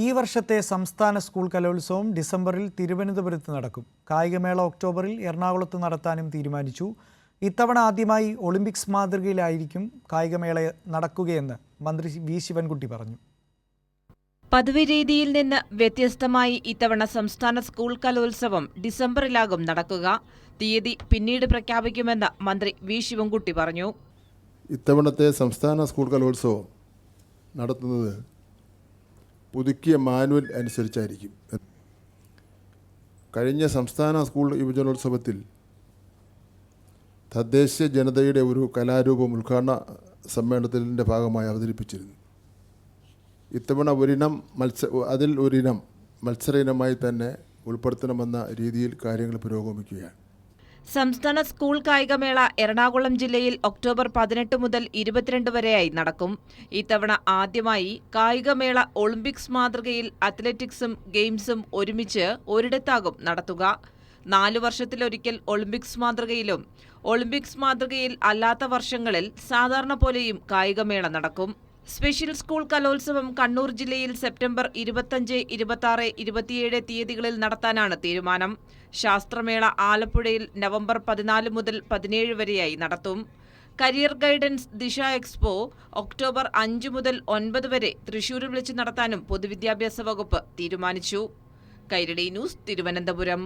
ഈ വർഷത്തെ സംസ്ഥാന സ്കൂൾ കലോത്സവം ഡിസംബറിൽ തിരുവനന്തപുരത്ത് നടക്കും. കായികമേള ഒക്ടോബറിൽ എറണാകുളത്ത് നടത്താനും തീരുമാനിച്ചു. ഇത്തവണ ആദ്യമായി ഒളിമ്പിക്സ് മാതൃകയിലായിരിക്കും കായികമേള നടക്കുകയെന്ന് മന്ത്രി വി ശിവൻകുട്ടി പറഞ്ഞു. പതിവ് രീതിയിൽ നിന്ന് വ്യത്യസ്തമായി ഇത്തവണ സംസ്ഥാന സ്കൂൾ കലോത്സവം ഡിസംബറിലാകും നടക്കുക. തീയതി പിന്നീട് പ്രഖ്യാപിക്കുമെന്ന് മന്ത്രി വി ശിവൻകുട്ടി പറഞ്ഞു. ഇത്തവണത്തെ സംസ്ഥാന സ്കൂൾ കലോത്സവം നടത്തുന്നത് പുതുക്കിയ മാനുവൽ അനുസരിച്ചായിരിക്കും. കഴിഞ്ഞ സംസ്ഥാന സ്കൂൾ യുവജനോത്സവത്തിൽ തദ്ദേശ ജനതയുടെ ഒരു കലാരൂപം ഉദ്ഘാടന സമ്മേളനത്തിൻ്റെ ഭാഗമായി അവതരിപ്പിച്ചിരുന്നു. ഇത്തവണ അതിൽ ഒരിനം മത്സര ഇനമായി തന്നെ ഉൾപ്പെടുത്തണമെന്ന രീതിയിൽ കാര്യങ്ങൾ പുരോഗമിക്കുകയാണ്. സംസ്ഥാന സ്കൂൾ കായികമേള എറണാകുളം ജില്ലയിൽ ഒക്ടോബർ 18 മുതൽ 22 വരെയായി നടക്കും. ഇത്തവണ ആദ്യമായി കായികമേള ഒളിമ്പിക്സ് മാതൃകയിൽ അത്ലറ്റിക്സും ഗെയിംസും ഒരുമിച്ച് ഒരിടത്താകും നടത്തുക. 4 വർഷത്തിലൊരിക്കൽ ഒളിമ്പിക്സ് മാതൃകയിലും ഒളിമ്പിക്സ് മാതൃകയിൽ അല്ലാത്ത വർഷങ്ങളിൽ സാധാരണ പോലെയും കായികമേള നടക്കും. സ്പെഷ്യൽ സ്കൂൾ കലോത്സവം കണ്ണൂർ ജില്ലയിൽ സെപ്റ്റംബർ 25, 26, 27 തീയതികളിൽ നടത്താനാണ് തീരുമാനം. ശാസ്ത്രമേള ആലപ്പുഴയിൽ നവംബർ 14 മുതൽ 17 വരെയായി നടത്തും. കരിയർ ഗൈഡൻസ് ദിശ എക്സ്പോ ഒക്ടോബർ 5 മുതൽ 9 വരെ തൃശൂരിൽ വെച്ച് നടത്താനും പൊതുവിദ്യാഭ്യാസ വകുപ്പ് തീരുമാനിച്ചു. കൈരളി ന്യൂസ്, തിരുവനന്തപുരം.